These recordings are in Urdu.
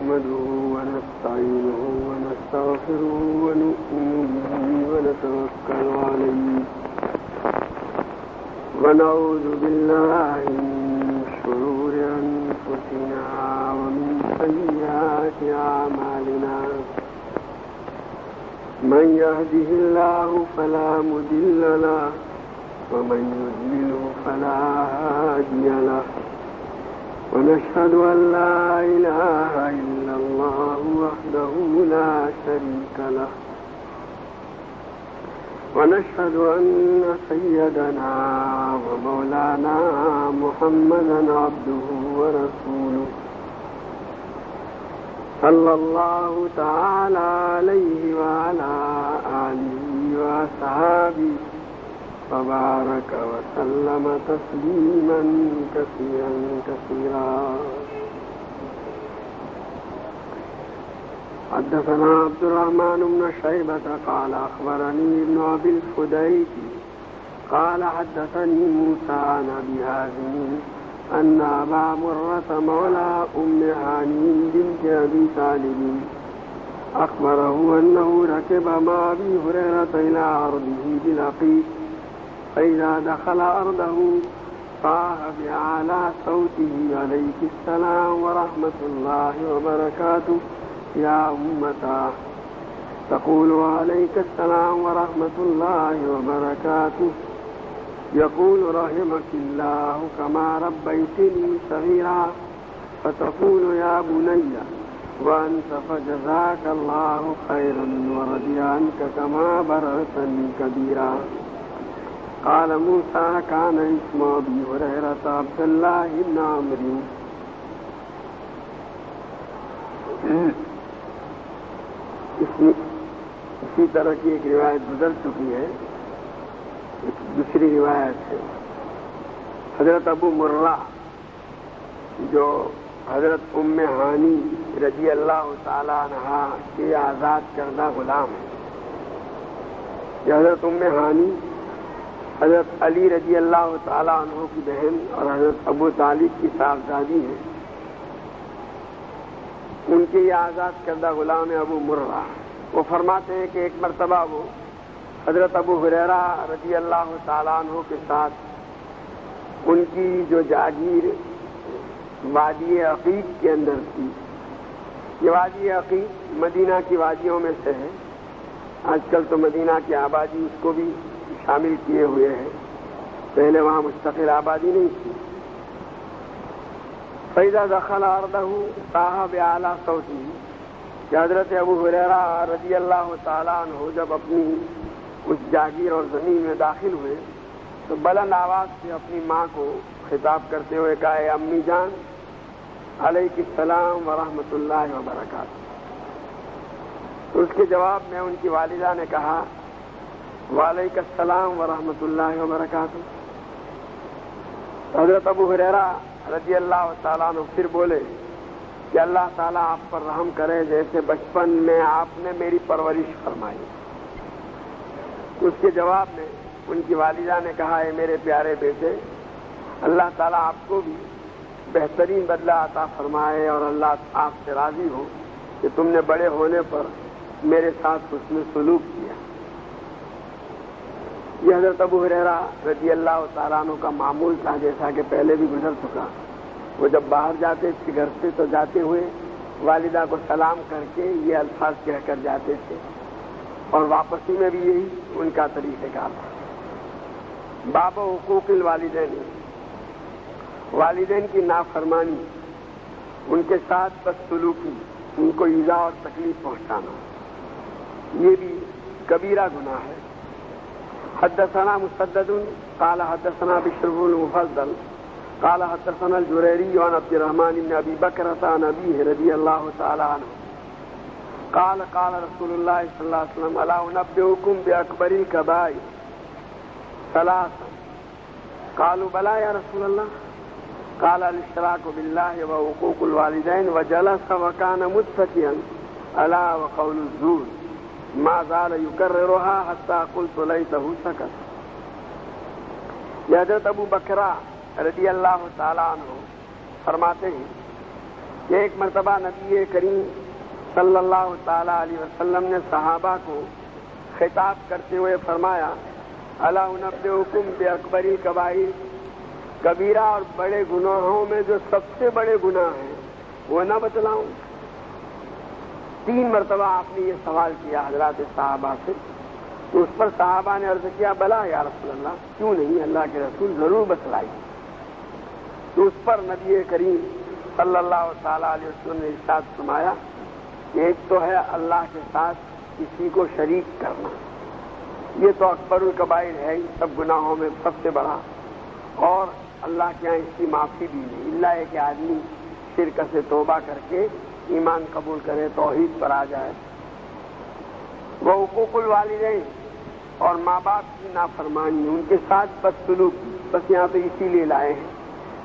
نحمده ونستعينه ونستغفره ونؤمن به ونتوكل عليه ونعوذ بالله من شرور أنفسنا ومن سيئات أعمالنا من يهده الله فلا مضل له ومن يضلله فلا هادي له ونشهد أن لا إله إلا الله وحده لا شريك له ونشهد أن سيدنا ومولانا محمدا عبده ورسوله صلى الله تعالى عليه وعلى آله وأصحابه وبارك وسلم تسليما كثيرا كثيرا. حدثنا عبد الرحمن بن شيبة قال أخبرني ابن أبي الفديك قال حدثني موسى عن أبي هازم أن أبا مرة مولى أم هاني بنت أبي طالب أخبره أنه ركب مع أبي هريرة إلى أرضه بالعقيق فإذا دخل أرضه صاح بأعلى صوته عليك السلام ورحمة الله وبركاته يا أمتا تقول عليك السلام ورحمة الله وبركاته يقول رحمك الله كما ربيتني صغيرا فتقول يا بني وأنت فجزاك الله خيرا ورضي عنك كما بررتني كبيرا. قال موسى كان اسم أبي هريرة عبد الله بن عمرو. اسی طرح کی ایک روایت گزر چکی ہے. دوسری روایت ہے حضرت ابو مرہ جو حضرت ام ہانی رضی اللہ تعالی عنہا کے آزاد کردہ غلام ہیں. یہ حضرت ام ہانی حضرت علی رضی اللہ تعالی عنہ کی بہن اور حضرت ابو طالب کی صاحبزادی ہیں. ان کے یہ آزاد کردہ غلام ابو مرہ. وہ فرماتے ہیں کہ ایک مرتبہ وہ حضرت ابو ہریرہ رضی اللہ تعالیٰ عنہ کے ساتھ ان کی جو جاگیر وادی عقیق کے اندر تھی. یہ وادی عقیق مدینہ کی وادیوں میں سے ہے. آج کل تو مدینہ کی آبادی اس کو بھی شامل کیے ہوئے ہیں. پہلے وہاں مستقل آبادی نہیں تھی. فَإِذَا دَخَلَ أَرْضَهُ صَاحَ بِأَعْلَى صَوْتِهِ کہ حضرت ابو ہریرہ رضی اللہ تعالیٰ عنہ جب اپنی اس جاگیر اور زمین میں داخل ہوئے تو بلند آواز سے اپنی ماں کو خطاب کرتے ہوئے کہا اے امی جان علیک السلام ورحمۃ اللہ وبرکاتہ. تو اس کے جواب میں ان کی والدہ نے کہا وعلیک السلام ورحمۃ اللہ وبرکاتہ. حضرت ابو ہریرہ رضی اللہ تعالیٰ عنہ پھر بولے کہ اللہ تعالیٰ آپ پر رحم کرے جیسے بچپن میں آپ نے میری پرورش فرمائی. اس کے جواب میں ان کی والدہ نے کہا اے میرے پیارے بیٹے اللہ تعالیٰ آپ کو بھی بہترین بدلہ عطا فرمائے اور اللہ آپ سے راضی ہو کہ تم نے بڑے ہونے پر میرے ساتھ حسن سلوک کیا. یہ حضرت ابو ہریرہ رضی اللہ تعالیٰ عنہ کا معمول تھا جیسا کہ پہلے بھی گزر چکا. وہ جب باہر جاتے تھے گھر سے تو جاتے ہوئے والدہ کو سلام کر کے یہ الفاظ کہہ کر جاتے تھے اور واپسی میں بھی یہی ان کا طریقہ کار تھا. باب حقوق الوالدین والدین کی نافرمانی ان کے ساتھ بدسلوکی ان کو ایذا اور تکلیف پہنچانا یہ بھی کبیرہ گناہ ہے. حدثنا مسدد قال حدثنا بشر بن المفضل قال حدثنا الجريري عن عبد الرحمن بن ابي بكر عن ابيه رضي الله تعالى عنه قال قال رسول الله صلى الله عليه وسلم الا انبئكم باكبر الكبائر ثلاثه قالوا بلى يا رسول الله قال الاشراك بالله وحقوق الوالدين وجلس وكان متكئا الا وقول الزور ما زال يكررها حتى قلت ليته سكت. حضرت ابو بکرہ رضی اللہ تعالیٰ عنہ فرماتے ہیں کہ ایک مرتبہ نبی کریم صلی اللہ تعالی علیہ وسلم نے صحابہ کو خطاب کرتے ہوئے فرمایا الا انبئکم باکبر الکبائر، کبیرہ اور بڑے گناہوں میں جو سب سے بڑے گناہ ہیں وہ نہ بتلاؤں؟ 3 مرتبہ آپ نے یہ سوال کیا حضرات صحابہ سے، تو اس پر صحابہ نے عرض کیا بلا یا رسول اللہ، کیوں نہیں اللہ کے رسول، ضرور بتلائیے۔ تو اس پر نبی کریم صلی اللہ تعالیٰ علیہ وسلم نے ارشاد فرمایا کہ ایک تو ہے اللہ کے ساتھ کسی کو شریک کرنا، یہ تو اکبر الکبائر ہے، سب گناہوں میں سب سے بڑا، اور اللہ کے یہاں اس کی معافی بھی نہیں، اللہ ہے کہ آدمی شرک سے توبہ کر کے ایمان قبول کرے، توحید پر آ جائے۔ وہ حقوق الوالدین اور ماں باپ کی نافرمانی، ان کے ساتھ بدسلوکی، بس یہاں پہ اسی لیے لائے ہیں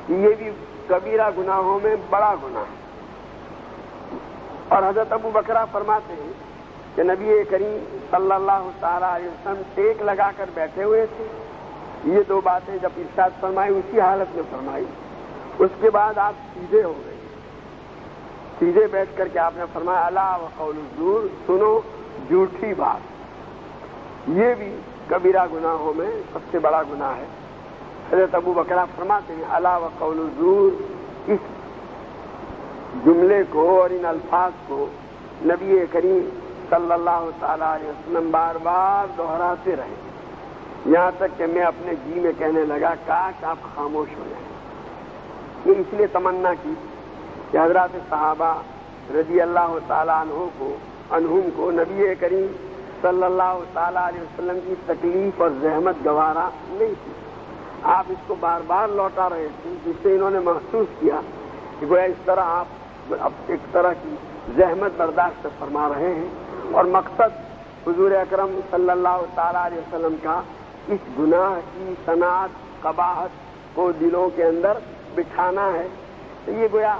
کہ یہ بھی کبیرہ گناہوں میں بڑا گناہ ہے۔ اور حضرت ابو بکرہ فرماتے ہیں کہ نبی کریم صلی اللہ تعالیٰ علیہ وسلم ٹیک لگا کر بیٹھے ہوئے تھے، یہ 2 باتیں جب ارشاد فرمائی اسی حالت میں فرمائی، اس کے بعد آپ سیدھے ہو گئے، سیدھے بیٹھ کر کے آپ نے فرمایا الا وقول الزور، سنو جھوٹی بات، یہ بھی کبیرہ گناہوں میں سب سے بڑا گناہ ہے۔ حضرت ابو بکرہ فرماتے ہیں الا وقول الزور، اس جملے کو اور ان الفاظ کو نبی کریم صلی اللہ تعالیٰ علیہ وسلم بار بار دہراتے رہے، یہاں تک کہ میں اپنے جی میں کہنے لگا کاش آپ خاموش ہو جائیں۔ یہ اس لیے تمنا کی کہ حضرات صحابہ رضی اللہ تعالیٰ عنہم کو نبی کریم صلی اللہ تعالیٰ علیہ وسلم کی تکلیف اور زحمت گوارا نہیں تھی، آپ اس کو بار بار لوٹا رہے تھے، جس سے انہوں نے محسوس کیا کہ گویا اس طرح آپ اب ایک طرح کی زحمت برداشت فرما رہے ہیں، اور مقصد حضور اکرم صلی اللہ تعالیٰ علیہ وسلم کا اس گناہ کی صنعت قباحت کو دلوں کے اندر بٹھانا ہے۔ تو یہ گویا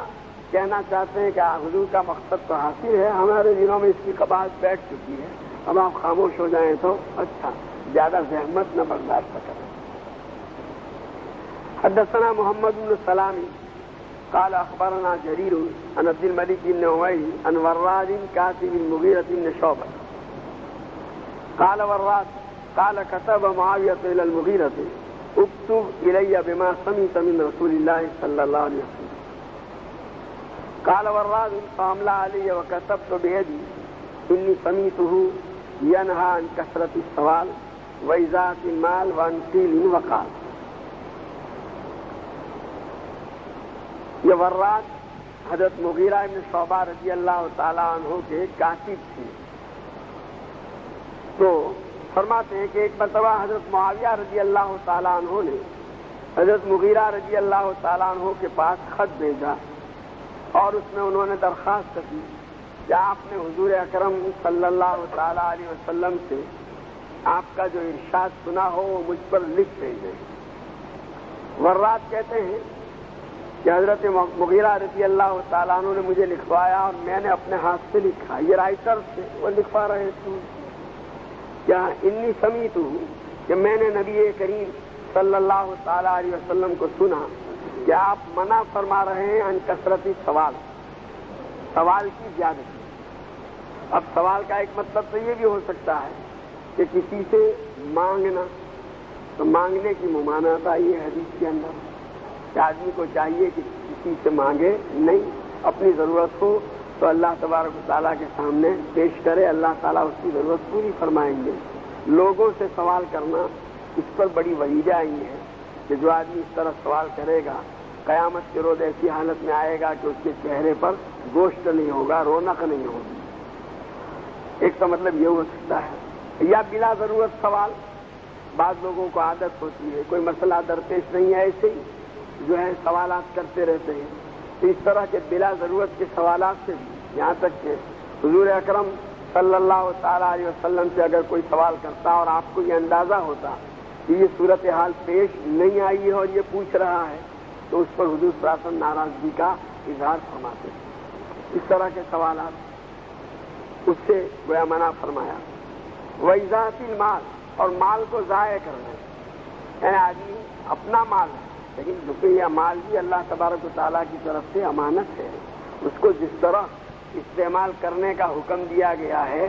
کہنا چاہتے ہیں کہ حضور کا مقصد تو حاصل ہے، ہمارے دلوں میں اس کی قباحت بیٹھ چکی ہے، اب آپ خاموش ہو جائیں تو اچھا، زیادہ زحمت نہ برداشت کریں۔ حدثنا محمد بن سلام قال اخبرنا جرير عن عبد الملك بن عويل عن وراد كاتب المغيرة بن شعبة قال وراد قال كتب معاوية إلى المغيرة اكتب إلي بما سمعت من رسول الله صلى الله عليه وسلم قال وراد فأملى علي وكتبت بيدي إني سمعته ينهى عن كثرة السوال وإزاءة المال وعن قيل وقال۔ یہ وراد حضرت مغیرہ ابن شعبہ رضی اللہ تعالیٰ عنہ کے کاتب تھے، تو فرماتے ہیں کہ ایک مرتبہ حضرت معاویہ رضی اللہ تعالیٰ عنہ نے حضرت مغیرہ رضی اللہ تعالیٰ عنہ کے پاس خط بھیجا، اور اس میں انہوں نے درخواست کی کہ آپ نے حضور اکرم صلی اللہ تعالیٰ علیہ وسلم سے آپ کا جو ارشاد سنا ہو وہ مجھ پر لکھ بھیجیں۔ وراد کہتے ہیں کہ حضرت مغیرہ رضی اللہ تعالیٰ عنہ نے مجھے لکھوایا اور میں نے اپنے ہاتھ سے لکھا، یہ رائٹر تھے، وہ لکھوا رہے تھے کیا انی سمیت ہوں کہ میں نے نبی کریم صلی اللہ تعالیٰ علیہ وسلم کو سنا کہ آپ منع فرما رہے ہیں عن کثرت سوال کی زیادتی۔ اب سوال کا ایک مطلب تو یہ بھی ہو سکتا ہے کہ کسی سے مانگنا، تو مانگنے کی ممانعت آئی ہے حدیث کے اندر کہ آدمی کو چاہیے کہ کسی سے مانگے نہیں، اپنی ضرورت ہو تو اللہ تبارک و تعالیٰ کے سامنے پیش کرے، اللہ تعالیٰ اس کی ضرورت پوری فرمائیں گے۔ لوگوں سے سوال کرنا اس پر بڑی وعید آئی ہے کہ جو آدمی اس طرح سوال کرے گا قیامت کے روز ایسی حالت میں آئے گا کہ اس کے چہرے پر گوشت نہیں ہوگا، رونق نہیں ہوگی۔ ایک تو مطلب یہ ہو سکتا ہے، یا بلا ضرورت سوال، بعض لوگوں کو عادت ہوتی ہے کوئی مسئلہ درپیش نہیں ہے ایسے ہی جو ہے سوالات کرتے رہتے ہیں، تو اس طرح کے بلا ضرورت کے سوالات سے بھی، یہاں تک کہ حضور اکرم صلی اللہ تعالیٰ علیہ وسلم سے اگر کوئی سوال کرتا اور آپ کو یہ اندازہ ہوتا کہ یہ صورتحال پیش نہیں آئی ہے اور یہ پوچھ رہا ہے، تو اس پر حضور صلی اللہ علیہ وسلم ناراضگی کا اظہار فرماتے ہیں۔ اس طرح کے سوالات اس سے گویا منع فرمایا۔ وَإِزَاءَةِ الْمَالِ، اور مال کو ضائع کرنا، یعنی آدمی اپنا مال ہے لیکن یہ مال بھی اللہ تبارک و تعالیٰ کی طرف سے امانت ہے، اس کو جس طرح استعمال کرنے کا حکم دیا گیا ہے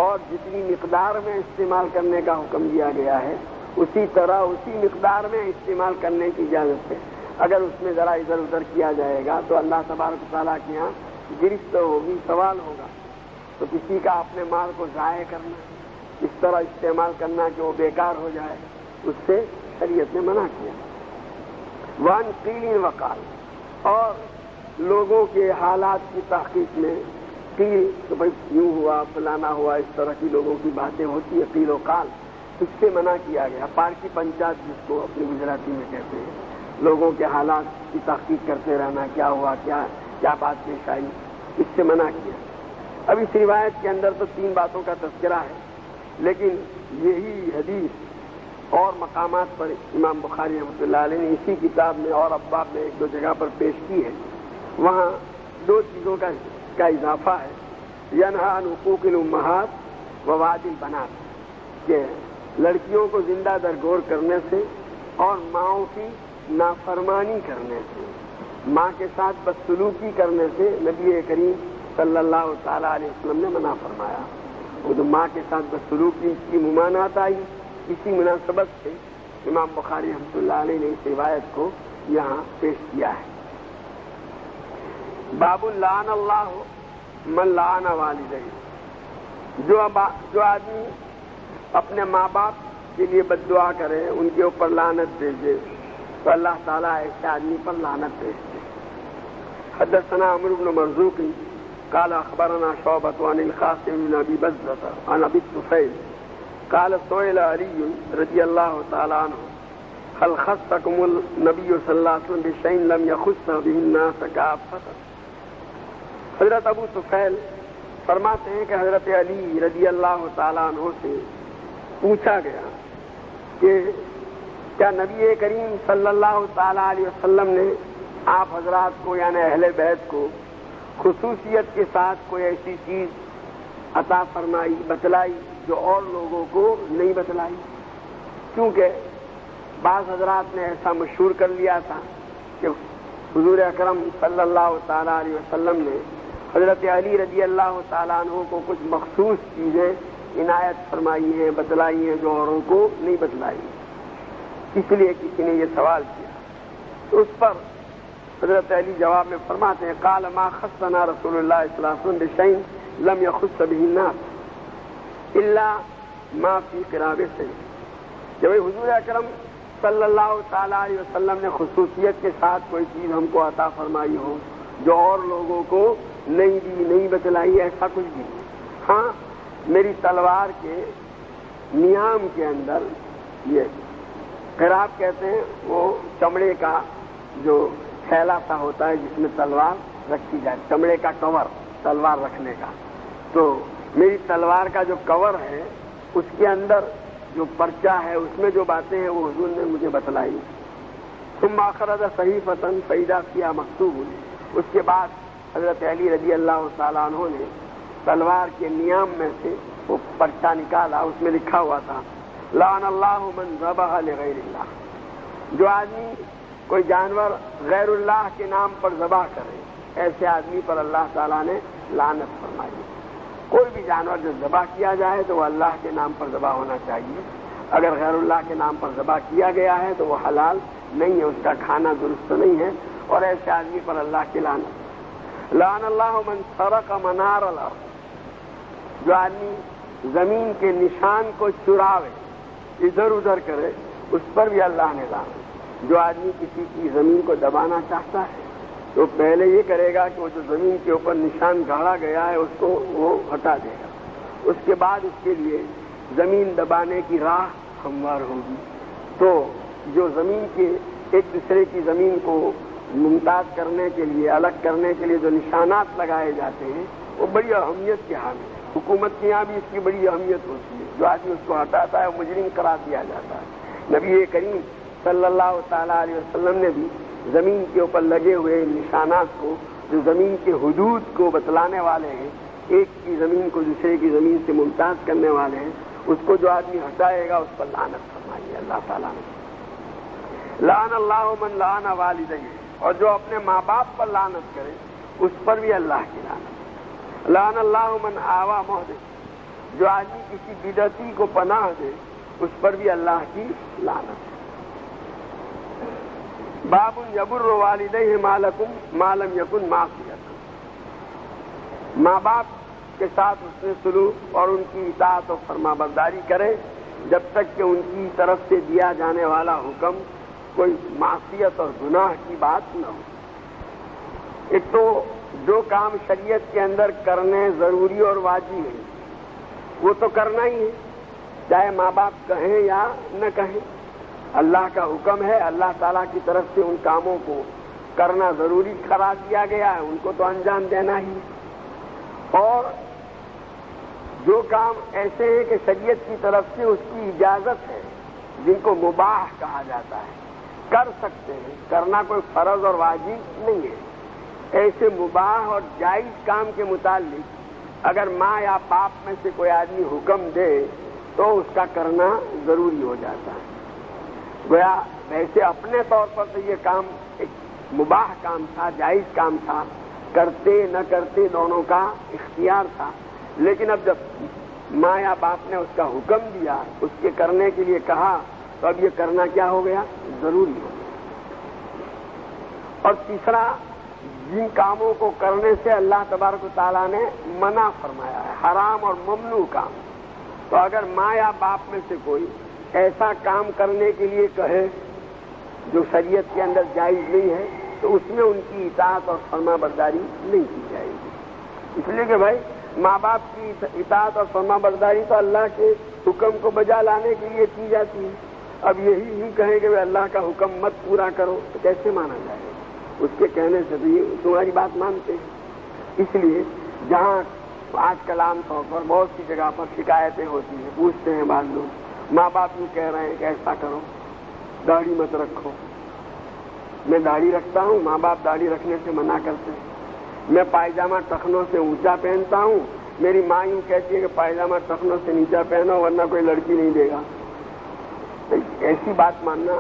اور جتنی مقدار میں استعمال کرنے کا حکم دیا گیا ہے اسی طرح اسی مقدار میں استعمال کرنے کی اجازت ہے. اگر اس میں ذرا ادھر ادھر کیا جائے گا تو اللہ تبارک و تعالیٰ کے یہاں گرفت ہوگی، سوال ہوگا. تو کسی کا اپنے مال کو ضائع کرنا، اس طرح استعمال کرنا کہ وہ بیکار ہو جائے، اس سے شریعت نے منع کیا. وان قیل وقال، اور لوگوں کے حالات کی تحقیق میں قیل تو بھائی یوں ہوا فلانا ہوا، اس طرح کی لوگوں کی باتیں ہوتی ہے، قیل و قال، اس سے منع کیا گیا. پارکی پنچات جس کو اپنی گجراتی میں کہتے ہیں، لوگوں کے حالات کی تحقیق کرتے رہنا، کیا ہوا، کیا بات پیش آئی، اس سے منع کیا. اب اس روایت کے اندر تو 3 باتوں کا تذکرہ ہے، لیکن یہی حدیث اور مقامات پر امام بخاری رحمۃ اللہ علیہ نے اسی کتاب میں اور ابواب میں 1-2 جگہ پر پیش کی ہے. وہاں 2 چیزوں کا اضافہ ہے. ینہا عن حقوق الامہات و وعد البنات، کہ لڑکیوں کو زندہ درگور کرنے سے اور ماؤں کی نافرمانی کرنے سے، ماں کے ساتھ بدسلوکی کرنے سے نبی کریم صلی اللہ تعالیٰ علیہ وسلم نے منع فرمایا. وہ جو ماں کے ساتھ بدسلوکی کی ممانعت آئی، اسی مناسبت سے امام بخاری رحمۃ اللہ علیہ نے اس روایت کو یہاں پیش کیا ہے. باب لعن اللہ من لعن والدیہ، جو آدمی اپنے ماں باپ کے لیے بد دعا کرے، ان کے اوپر لعنت بھیجے، تو اللہ تعالیٰ ایسے آدمی پر لعنت بھیجتے. حدثنا عمرو بن مرزوق قال اخبرنا شعبۃ عن القاسم بن ابی بزۃ عن ابی الطفیل قال سئل علی رضی اللہ تعالی عنہ هل خصكم النبي صلی اللہ علیہ وسلم بشيء لم يخص به الناس كافة. حضرت ابو طفیل فرماتے ہیں کہ حضرت علی رضی اللہ تعالی عنہ سے پوچھا گیا کہ کیا نبی کریم صلی اللہ تعالی علیہ وسلم نے آپ حضرات کو یعنی اہل بیت کو خصوصیت کے ساتھ کوئی ایسی چیز عطا فرمائی، بتلائی جو اور لوگوں کو نہیں بتلائی. کیونکہ بعض حضرات نے ایسا مشہور کر لیا تھا کہ حضور اکرم صلی اللہ تعالی علیہ وسلم نے حضرت علی رضی اللہ تعالیٰ عنہ کو کچھ مخصوص چیزیں عنایت فرمائی ہیں، بتلائی ہیں جو اوروں کو نہیں بتلائی. اس لیے کسی نے یہ سوال کیا تو اس پر حضرت علی جواب میں فرماتے ہیں قال ما خصنا رسول اللہ صلی اللہ علیہ وسلم بشيء لم يخص به الناس الا ما في قرابته. جب حضور اکرم صلی اللہ تعالیٰ علیہ وسلم نے خصوصیت کے ساتھ کوئی چیز ہم کو عطا فرمائی ہو جو اور لوگوں کو نہیں دی، نہیں بتلائی، ایسا کچھ بھی. ہاں، میری تلوار کے نیام کے اندر یہ قراب کہتے ہیں، وہ چمڑے کا جو تھیلا سا ہوتا ہے جس میں تلوار رکھی جائے، چمڑے کا کور تلوار رکھنے کا. تو میری تلوار کا جو کور ہے اس کے اندر جو پرچہ ہے اس میں جو باتیں ہیں وہ حضور نے مجھے بتلائی. ثم اخرج صحیفۃ فاذا فيها مکتوب، اس کے بعد حضرت علی رضی اللہ تعالیٰ عنہ نے تلوار کے نیام میں سے وہ پرچہ نکالا، اس میں لکھا ہوا تھا لعن اللہ من ذبح لغیر اللہ. جو آدمی کوئی جانور غیر اللہ کے نام پر ذبح کرے، ایسے آدمی پر اللہ تعالیٰ نے لعنت فرمائی. کوئی بھی جانور جو ذبح کیا جائے تو وہ اللہ کے نام پر ذبح ہونا چاہیے. اگر غیر اللہ کے نام پر ذبح کیا گیا ہے تو وہ حلال نہیں ہے، اس کا کھانا درست نہیں ہے، اور ایسے آدمی پر اللہ کی لعنت. لعن اللہ من سرق منار الارض، جو آدمی زمین کے نشان کو چراوے، ادھر ادھر کرے، اس پر بھی اللہ نے لعنت. جو آدمی کسی کی زمین کو دبانا چاہتا ہے تو پہلے یہ کرے گا کہ وہ جو زمین کے اوپر نشان گاڑا گیا ہے اس کو وہ ہٹا دے گا، اس کے بعد اس کے لیے زمین دبانے کی راہ ہموار ہوگی. تو جو زمین کے ایک دوسرے کی زمین کو ممتاز کرنے کے لیے، الگ کرنے کے لیے جو نشانات لگائے جاتے ہیں وہ بڑی اہمیت کے حامل ہے. حکومت کے یہاں بھی اس کی بڑی اہمیت ہوتی ہے. جو آدمی اس کو ہٹاتا ہے وہ مجرم قرار دیا جاتا ہے. نبی کریم صلی اللہ تعالیٰ علیہ وسلم نے بھی زمین کے اوپر لگے ہوئے نشانات کو، جو زمین کے حدود کو بتلانے والے ہیں، ایک کی زمین کو دوسرے کی زمین سے ممتاز کرنے والے ہیں، اس کو جو آدمی ہٹائے گا اس پر لعنت فرمائی ہے اللہ تعالیٰ نے. لعن اللہ من لعن والدیہ، اور جو اپنے ماں باپ پر لعنت کرے اس پر بھی اللہ کی لعنت۔ لعن اللہ من آوى محدث، جو آدمی کسی بدعتی کو پناہ دے اس پر بھی اللہ کی لعنت۔ باب یبر والدیہ ما لم یکن معصیۃ، ماں باپ کے ساتھ حسن سلوک اور ان کی اطاعت و فرما برداری کرے جب تک کہ ان کی طرف سے دیا جانے والا حکم کوئی معصیت اور گناہ کی بات نہ ہو۔ ایک تو جو کام شریعت کے اندر کرنے ضروری اور واجب ہے وہ تو کرنا ہی ہے، چاہے ماں باپ کہیں یا نہ کہیں۔ اللہ کا حکم ہے، اللہ تعالیٰ کی طرف سے ان کاموں کو کرنا ضروری قرار دیا گیا ہے، ان کو تو انجام دینا ہی۔ اور جو کام ایسے ہیں کہ شریعت کی طرف سے اس کی اجازت ہے، جن کو مباح کہا جاتا ہے، کر سکتے ہیں، کرنا کوئی فرض اور واجب نہیں ہے، ایسے مباح اور جائز کام کے متعلق اگر ماں یا باپ میں سے کوئی آدمی حکم دے تو اس کا کرنا ضروری ہو جاتا ہے۔ گویا ویسے اپنے طور پر تو یہ کام ایک مباح کام تھا، جائز کام تھا، کرتے نہ کرتے دونوں کا اختیار تھا، لیکن اب جب ماں یا باپ نے اس کا حکم دیا، اس کے کرنے کے لیے کہا، تو اب یہ کرنا کیا ہو گیا؟ ضروری ہو گیا۔ اور تیسرا، جن کاموں کو کرنے سے اللہ تبارک و تعالیٰ نے منع فرمایا ہے، حرام اور ممنوع کام، تو اگر ماں یا باپ میں سے کوئی ایسا کام کرنے کے لیے کہے جو شریعت کے اندر جائز نہیں ہے تو اس میں ان کی اطاعت اور فرما برداری نہیں کی جائے گی، اس لیے کہ بھائی ماں باپ کی اطاعت اور فرما برداری تو اللہ کے حکم کو بجا لانے کے لیے کی جاتی ہے۔ اب یہی ہی کہیں کہ اللہ کا حکم مت پورا کرو تو کیسے مانا جائے گا؟ اس کے کہنے سے بھی تمہاری بات مانتے ہیں۔ اس لیے جہاں آج کل عام طور پر بہت سی جگہ پر شکایتیں ہوتی ہیں، پوچھتے ہیں بعض لوگ، ماں باپ یوں کہہ رہے ہیں کہ ایسا کرو، داڑھی مت رکھو۔ میں داڑھی رکھتا ہوں، ماں باپ داڑھی رکھنے سے منع کرتے ہیں۔ میں پائجامہ ٹخنوں سے اونچا پہنتا ہوں، میری ماں یوں کہتی ہے کہ پائجامہ ٹخنوں سے نیچا پہنو ورنہ کوئی لڑکی نہیں دے گا۔ ایسی بات ماننا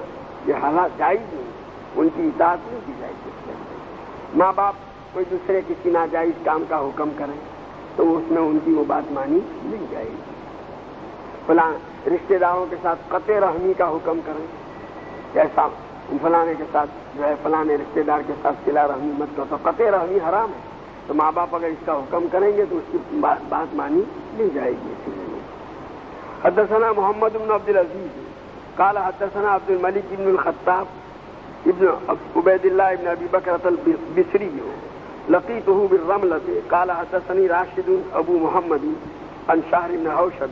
یہ حالات جائز نہیں، ان کی اطاعت نہیں کی جائے گی۔ ماں باپ کوئی دوسرے کسی ناجائز کام کا حکم کریں تو اس میں ان کی وہ بات مانی نہیں جائے گی۔ فلاں رشتے داروں کے ساتھ قطع رحمی کا حکم کریں، ایسا فلانے کے ساتھ جو ہے فلانے رشتے دار کے ساتھ صلہ رحمی مت کرو، تو قطع رحمی حرام ہے، تو ماں باپ اگر اس کا حکم کریں گے تو اس کی بات مانی نہیں جائے گی۔ حدثنا محمد بن عبد العزیز قال حدثنا عبد الملک بن الخطاب ابن عبید اللہ ابن ابی بکرۃ البصری لقیته بالرملة قال حدثني راشد ابو محمد عن شهر بن حوشب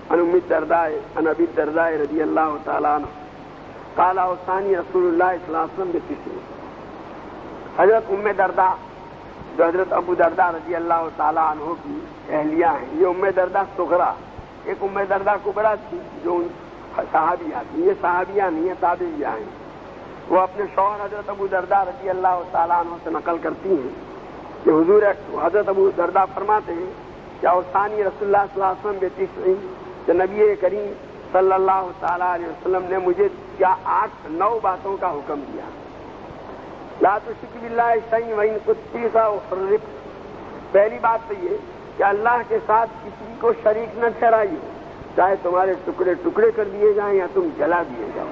عن ام الدرداء عن ابي الدرداء رضی اللہ تعالی عنہ قال اوصانی رسول اللہ صلی اللہ علیہ وسلم بتسع۔ حضرت ام درداء جو حضرت ابو درداء رضی اللہ تعالی عنہ کی اہلیہ ہیں، یہ ام درداء صغرا، ایک ام درداء کبریٰ تھی جو صحابیہ تھی، یہ صحابیہ نہیں ہے، تابعیہ ہیں۔ وہ اپنے شوہر حضرت ابو درداء رضی اللہ تعالیٰ عنہ سے نقل کرتی ہیں کہ حضور حضرت ابو درداء فرماتے ہیں کہ اوصانی رسول اللہ صلی اللہ علیہ وسلم بتسع، کہ نبی کریم صلی اللہ تعالیٰ علیہ وسلم نے مجھے کیا 8-9 باتوں کا حکم دیا۔ لا تشرک باللہ شیئا وإن قتلت وحرقت، پہلی بات تو یہ کہ اللہ کے ساتھ کسی کو شریک نہ ٹھہرائیے، چاہے تمہارے ٹکڑے ٹکڑے کر دیے جائیں یا تم جلا دیے جاؤ۔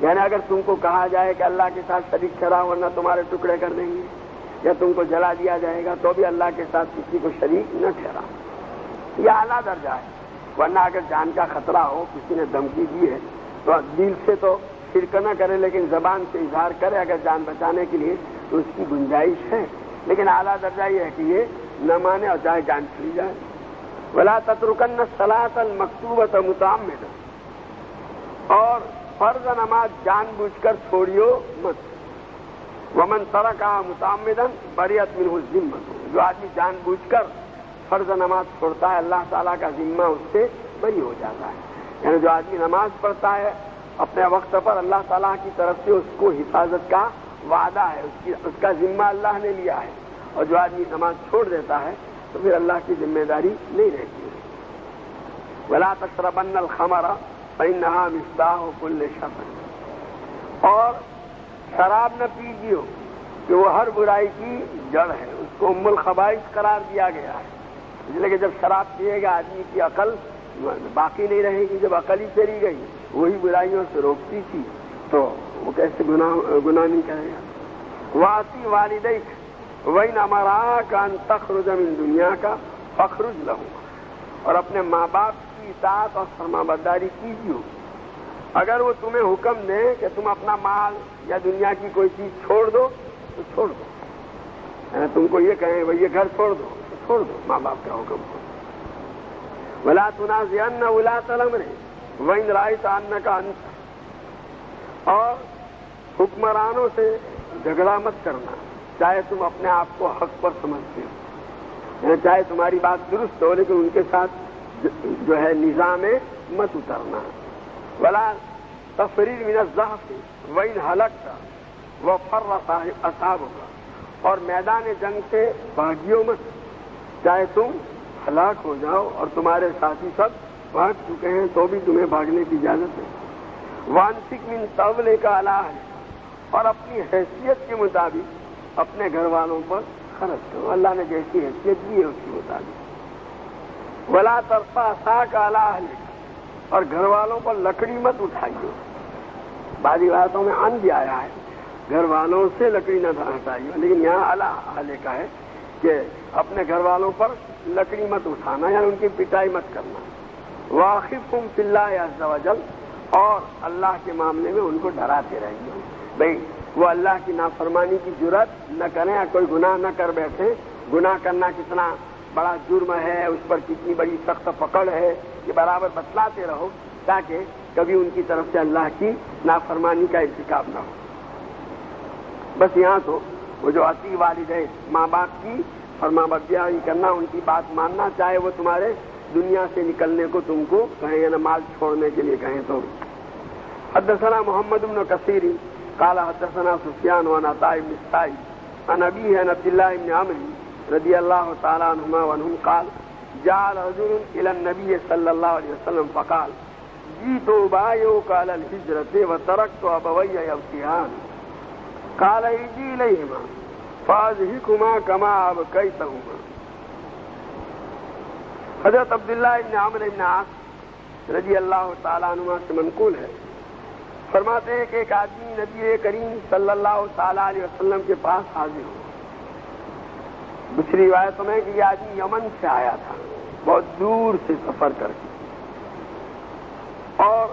یعنی اگر تم کو کہا جائے کہ اللہ کے ساتھ شریک ٹھہراؤ ورنہ تمہارے ٹکڑے کر دیں گے یا تم کو جلا دیا جائے گا، تو بھی اللہ کے ساتھ کسی کو شریک نہ ٹھہراؤ، یہ اعلیٰ درجہ ہے۔ ورنہ اگر جان کا خطرہ ہو، کسی نے دھمکی دی ہے تو دل سے تو شرک نہ کرے لیکن زبان سے اظہار کرے اگر جان بچانے کے لیے، تو اس کی گنجائش ہے، لیکن اعلیٰ درجہ یہ ہے کہ یہ نہ مانے اور چاہے جان چلی جائے۔ ولا تترکن الصلاۃ المکتوبۃ متعمدا، اور فرض نماز جان بوجھ کر چھوڑیو مت۔ ومن ترکها متعمدا بریت منہ الذمۃ، جو آدمی جان بوجھ کر فرض نماز پڑھتا ہے اللہ تعالیٰ کا ذمہ اس سے بری ہو جاتا ہے۔ یعنی جو آدمی نماز پڑھتا ہے اپنے وقت پر، اللہ تعالیٰ کی طرف سے اس کو حفاظت کا وعدہ ہے، اس کا ذمہ اللہ نے لیا ہے، اور جو آدمی نماز چھوڑ دیتا ہے تو پھر اللہ کی ذمہ داری نہیں رہتی ہے۔ ولا تشربن الخمر فإنها مفتاح كل شر، اور شراب نہ پیجیو کہ وہ ہر برائی کی جڑ ہے، اس کو ام الخبائث قرار دیا گیا ہے، اس لیے کہ جب شراب پیے گا آدمی کی عقل باقی نہیں رہے گی، جب عقل ہی چلی گئی وہی برائیوں سے روکتی تھی تو وہ کیسے گناہ نہیں کرے گا۔ واسی والدیک وَإِنْ أَمَرَاكَ أَن تَخْرُجَ مِن دُنْيَاكَ فَاخْرُجْ لَهُمَا، اور اپنے ماں باپ کی اطاعت اور فرمانبرداری کیجیے۔ اگر وہ تمہیں حکم دیں کہ تم اپنا مال یا دنیا کی کوئی چیز چھوڑ دو تو چھوڑ دو، یعنی تم کو یہ کہیں بھائی یہ گھر چھوڑ دو تو چھوڑ دو ماں باپ کا حکم کو۔ وَلَا تُنَازِعَنَّ وُلَاةَ الْأَمْرِ وَإِنْ رَأَيْتَ أَنَّكَ أَنْتَ، اور حکمرانوں سے جھگڑا مت کرنا چاہے تم اپنے آپ کو حق پر سمجھتے ہو، یعنی چاہے تمہاری بات درست ہو لیکن ان کے ساتھ جو ہے نظام مت اترنا۔ وَلَا تَفْرِرْ مِنَ الزَّحْفِ وَإِنْ هَلَكْتَ وَفَرَّ أَصْحَابُكَ، اور میدان جنگ سے بھاگیو مت چاہے تم ہلاک ہو جاؤ اور تمہارے ساتھی سب بھاگ چکے ہیں تو بھی تمہیں بھاگنے کی اجازت ہے۔ وَأَنْفِقْ مِنْ طَوْلِكَ عَلَىٰ أَهْلِكَ، اور اپنی حیثیت کے مطابق اپنے گھر والوں پر خرچ کرو، اللہ نے جیسی حیثیت دی ہے اس کے مطابق۔ وَلَا تَرْفَعْ عَصَاكَ عَلَىٰ أَهْلِكَ، اور گھر والوں پر لکڑی مت اٹھائیے، بعض روایتوں میں عن بھی آیا ہے گھر والوں سے لکڑی نہ ہٹائیے، لیکن یہاں علیٰ اہلک ہے کہ اپنے گھر والوں پر لکڑی مت اٹھانا، یعنی ان کی پٹائی مت کرنا۔ وَأَخِفْهُمْ فِي اللَّهِ عَزَّ وَجَلَّ، اور اللہ کے معاملے میں ان کو ڈراتے رہیے، بھئی وہ اللہ کی نافرمانی کی جرات نہ کریں، کوئی گناہ نہ کر بیٹھے۔ گناہ کرنا کتنا بڑا جرم ہے، اس پر کتنی بڑی سخت پکڑ ہے، یہ برابر بتلاتے رہو تاکہ کبھی ان کی طرف سے اللہ کی نافرمانی کا ارتکاب نہ ہو۔ بس یہاں تو وہ جو اطیع والدین، ماں باپ کی فرمانبرداری کرنا، ان کی بات ماننا، چاہے وہ تمہارے دنیا سے نکلنے کو تم کو کہیں یا مال چھوڑنے کے لیے کہیں تو۔ حدثنا محمد بن کثیر قال حدثنا سفیان عن عطاء بن السائب عن ابیہ عن عبد اللہ بن عمرو رضی اللہ تعالی عنہما وعنہم قال جاء رجل الى النبي صلی اللہ علیہ وسلم فقال جئت أبايعك على الهجرة وتركت أبوي يبكيان قال ارجع إليهما فأضحكهما كما أبكيتهما۔ حضرت عبداللہ ابن عمرو ابن عاص رضی اللہ تعالیٰ عنہ سے منقول ہے، فرماتے ہیں کہ ایک آدمی نبی کریم صلی اللہ تعالیٰ علیہ وسلم کے پاس حاضر ہوا۔ دوسری روایتوں میں کہ یہ آدمی یمن سے آیا تھا، بہت دور سے سفر کر کے، اور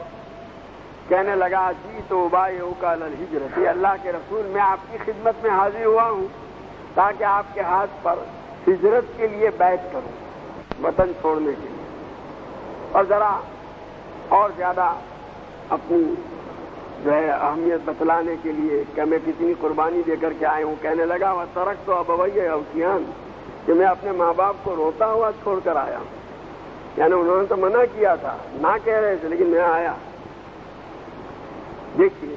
کہنے لگا جی تو أبايعك على الهجرة، اللہ کے رسول میں آپ کی خدمت میں حاضر ہوا ہوں تاکہ آپ کے ہاتھ پر ہجرت کے لیے بیعت کروں، وطن چھوڑنے کے لیے، اور ذرا اور زیادہ اپنی جو ہے اہمیت بتلانے کے لیے کہ میں کتنی قربانی دے کر کے آئے ہوں، کہنے لگا وَتَرَكْتُ أَبَوَيَّ يَبْكِيَانِ، کہ میں اپنے ماں باپ کو روتا ہوا چھوڑ کر آیا ہوں، یعنی انہوں نے تو منع کیا تھا، نہ کہہ رہے تھے لیکن میں آیا۔ دیکھیے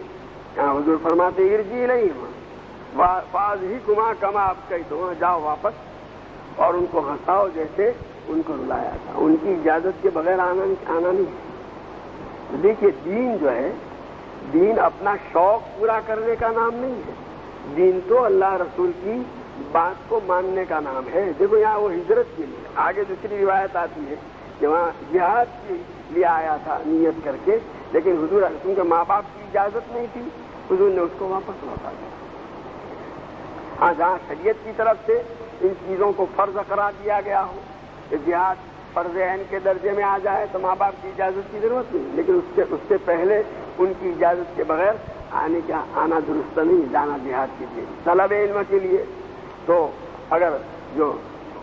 یہاں حضور فرماتے ارجع إليهما فأضحكهما كما أبكيتهما، جاؤ واپس اور ان کو ہنساؤ جیسے ان کو رلایا تھا، ان کی اجازت کے بغیر آنا نہیں۔ دیکھیے دین جو ہے، دین اپنا شوق پورا کرنے کا نام نہیں ہے، دین تو اللہ رسول کی بات کو ماننے کا نام ہے۔ دیکھو یہاں وہ ہجرت کے لیے، آگے دوسری روایت آتی ہے کہ وہاں جہاد کے لیے آیا تھا نیت کر کے، لیکن حضور کیونکہ ماں باپ کی اجازت نہیں تھی حضور نے اس کو واپس لوٹا دیا۔ ہاں جہاں شریعت کی طرف سے ان چیزوں کو فرض قرار دیا گیا ہو کہ جہاد فرض عین کے درجے میں آ جائے تو ماں باپ کی اجازت کی ضرورت نہیں، لیکن اس سے پہلے ان کی اجازت کے بغیر آنا درست نہیں، جانا جہاد کے لیے طلب علم کے لیے۔ تو اگر جو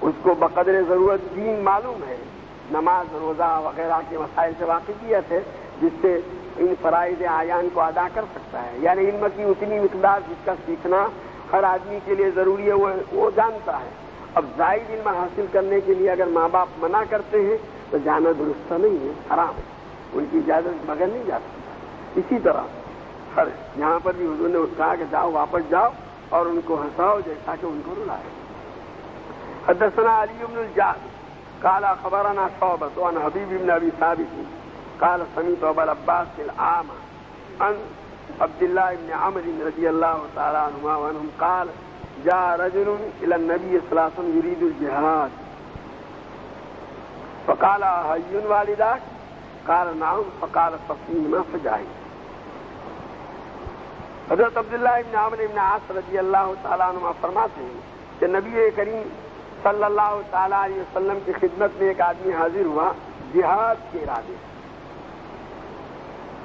اس کو بقدر ضرورت دین معلوم ہے، نماز روزہ وغیرہ کے مسائل سے واقفیت ہے جس سے ان فرائض اعیان کو ادا کر سکتا ہے، یعنی علم کی اتنی مقدار جس کا سیکھنا ہر آدمی کے لیے ضروری ہے وہ جانتا ہے۔ اب زائد علم حاصل کرنے کے لیے اگر ماں باپ منع کرتے ہیں تو جانا درست نہیں ہے، حرام ہے، ان کی اجازت بغیر نہیں جا سکتا۔ اسی طرح یہاں پر بھی حضور نے کہا کہ جاؤ واپس جاؤ اور ان کو ہنساؤ جیسا کہ ان کو رلائے۔ حدثنا علی بن الجعد قال خبرنا شعبة عن حبیب بن ابی ثابت قال سمعت ابا العباس الأعمى عن عبد الله بن عمرو رضی اللہ تعالی عنہما وعنہم قال جاء رجل الى النبي صلى الله عليه وسلم يريد الجهاد فقال حي والداك قال نعم فقال ففيهما فجاهد. حضرت عبداللہ ابن عمرو ابن عاص رضی اللہ تعالیٰ عنہ فرماتے ہیں کہ نبی کریم صلی اللہ تعالیٰ علیہ وسلم کی خدمت میں ایک آدمی حاضر ہوا جہاد کے ارادے سے.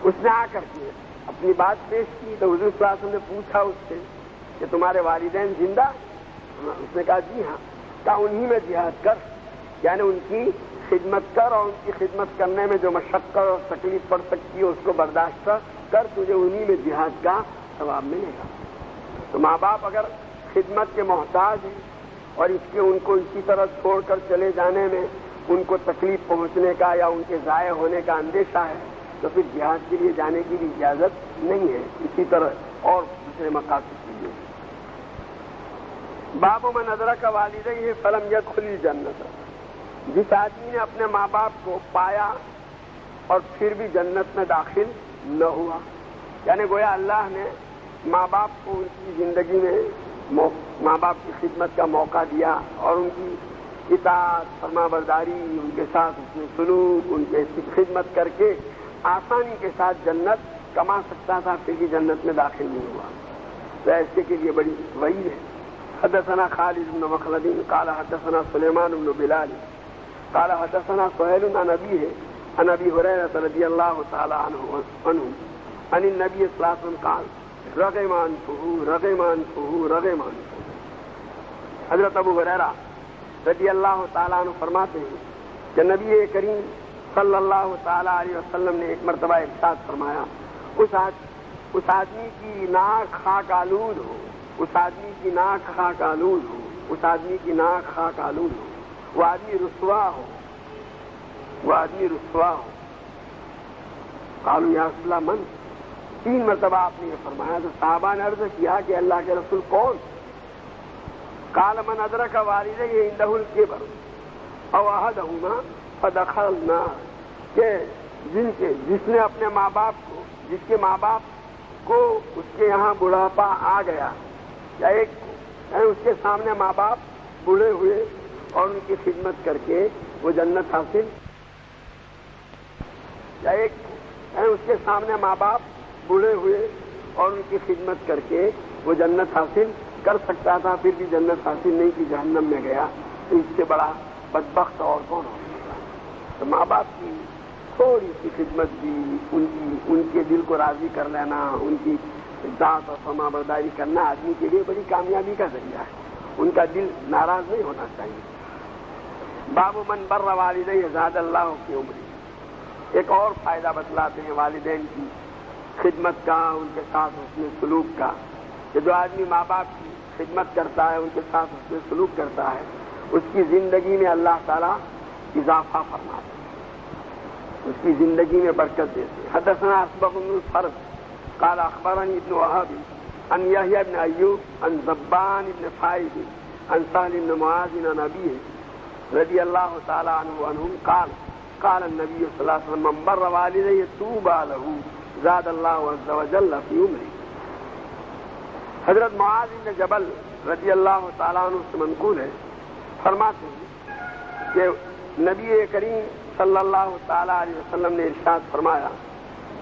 اس نے آ کر کے اپنی بات پیش کی تو حضور صلی اللہ علیہ وسلم نے پوچھا اس سے کہ تمہارے والدین زندہ؟ اس نے کہا جی ہاں. کہا انہی میں جہاد کر، یعنی ان کی خدمت کر اور ان کی خدمت کرنے میں جو مشقت اور تکلیف پڑ سکتی ہے اس کو برداشت کر، تجھے انہی میں جہاد کا ثواب ملے گا. تو ماں باپ اگر خدمت کے محتاج ہیں اور اس کے ان کو اسی طرح چھوڑ کر چلے جانے میں ان کو تکلیف پہنچنے کا یا ان کے ضائع ہونے کا اندیشہ ہے تو پھر جہاد کے لیے جانے کی بھی اجازت نہیں ہے، اسی طرح اور دوسرے مقاصد کے لیے. باب من ادرک والدیہ فلم یدخل الجنۃ، جس آدمی نے اپنے ماں باپ کو پایا اور پھر بھی جنت میں داخل نہ ہوا، یعنی گویا اللہ نے ماں باپ کو ان کی زندگی میں ماں باپ کی خدمت کا موقع دیا اور ان کی اطاعت فرما برداری، ان کے ساتھ حسن سلوک، ان کے خدمت کر کے آسانی کے ساتھ جنت کما سکتا تھا، پھر بھی جنت میں داخل نہیں ہوا، تو ایسے کے لیے بڑی وہی ہے. حدثنا خالد بن مخلد قال حدثنا سلیمان بن بلال قال حدثنا سہیل عن ابیہ عن ابی ہریرہ رضی اللہ تعالی عنہ عن النبی صلی اللہ علیہ وسلم قال رغم انفہ رغم انفہ رغم انفہ. حضرت ابو ہریرہ رضی اللہ تعالی عنہ فرماتے ہیں کہ نبی کریم صلی اللہ تعالی علیہ وسلم نے ایک مرتبہ ارشاد فرمایا، اس آدمی کی ناک خاک آلود ہو، اس آدمی کی ناک خاک آلود ہو، اس آدمی کی ناک خاک آلود ہو، وہ آدمی رسوا ہو، وہ آدمی رسوا ہو. قالوا یا رسول اللہ من؟ 3 مرتبہ آپ نے یہ فرمایا. تو صحابہ نے عرض کیا کہ اللہ کے رسول کون؟ قال من ادرک والدیہ عندہ الکبر او احدہما فدخل النار، کہ جس نے اپنے ماں باپ کو، جس کے ماں باپ کو اس کے یہاں بڑھاپا آ گیا، یا ایک اس کے سامنے ماں باپ بوڑھے ہوئے اور ان کی خدمت کر کے وہ جنت حاصل، یا ایک اس کے سامنے ماں باپ بوڑھے ہوئے اور ان کی خدمت کر کے وہ جنت حاصل کر سکتا تھا، پھر بھی جنت حاصل نہیں کی، جہنم میں گیا، تو اس سے بڑا بدبخت اور کون ہو سکتا. تو ماں باپ کی تھوڑی سی خدمت بھی، ان کے دل کو راضی کر لینا، ان کی اطاعت اور فرما برداری کرنا آدمی کے لیے بڑی کامیابی کا ذریعہ ہے. ان کا دل ناراض نہیں ہونا چاہیے. باب من بر والدیہ زاد اللہ کی عمر. ایک اور فائدہ بتلاتے ہیں والدین کی خدمت کا، ان کے ساتھ حسن سلوک کا، کہ جو آدمی ماں باپ کی خدمت کرتا ہے، ان کے ساتھ حسن سلوک کرتا ہے، اس کی زندگی میں اللہ تعالیٰ اضافہ فرماتے ہیں، اس کی زندگی میں برکت دیتے ہیں. حدثنا اصبغ بن الفرد قال اخبرني ابن وهب عن يحيى بن ايوب عن زبان بن فائد عن سهل بن معاذ عن ابيه رضي الله تعالى عنه وعنهم قال قال النبي صلى الله عليه وسلم من بر والديه طوبى له زاد الله عز وجل في عمره. حضرت معاذ بن جبل رضی اللہ تعالیٰ عنہ سے منقول ہے، فرماتے ہیں کہ نبی کریم صلی اللہ تعالیٰ علیہ وسلم نے ارشاد فرمایا،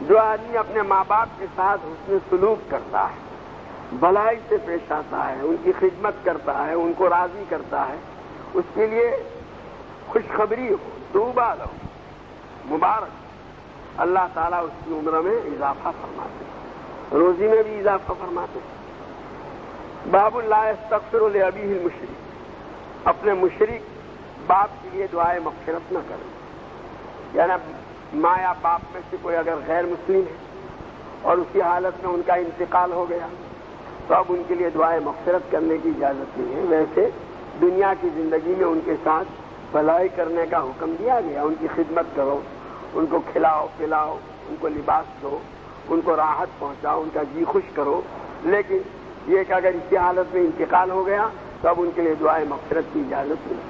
جو آدمی اپنے ماں باپ کے ساتھ حسن سلوک کرتا ہے، بھلائی سے پیش آتا ہے، ان کی خدمت کرتا ہے، ان کو راضی کرتا ہے، اس کے لیے خوشخبری ہو، طوبیٰ لہ، مبارک، اللہ تعالیٰ اس کی عمر میں اضافہ فرماتے ہیں، روزی میں بھی اضافہ فرماتے ہیں. باب لا یستغفر لابیہ المشرک. اپنے مشرک باپ کے لیے دعائے مغفرت نہ کریں، یعنی ماں یا باپ میں سے کوئی اگر غیر مسلم ہے اور اسی حالت میں ان کا انتقال ہو گیا تو اب ان کے لیے دعائے مغفرت کرنے کی اجازت نہیں ہے. ویسے دنیا کی زندگی میں ان کے ساتھ بھلائی کرنے کا حکم دیا گیا، ان کی خدمت کرو، ان کو کھلاؤ پلاؤ، ان کو لباس دو، ان کو راحت پہنچاؤ، ان کا جی خوش کرو، لیکن یہ کہ اگر اسی حالت میں انتقال ہو گیا تو اب ان کے لیے دعائے مغفرت کی اجازت نہیں.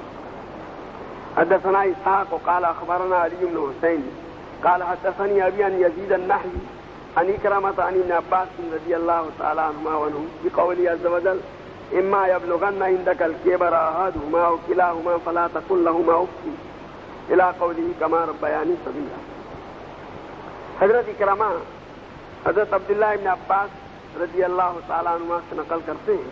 حدثنا اسحاق قال اخبرنا علی بن حسین قال حدثني ابي عن يزيد النحوي عن اكرمة عن ابن عباس رضي الله تعالى عنهما وعنهم بقوله عز وجل اما یبلغن عندک الکبر احدہما او کلاہما فلا تقل لہما اف الی قولہ کما ربیانی صغیرا۔ حضرت اکرمہ حضرت عبداللہ ابن عباس رضی اللہ تعالیٰ عنہ سے نقل کرتے ہیں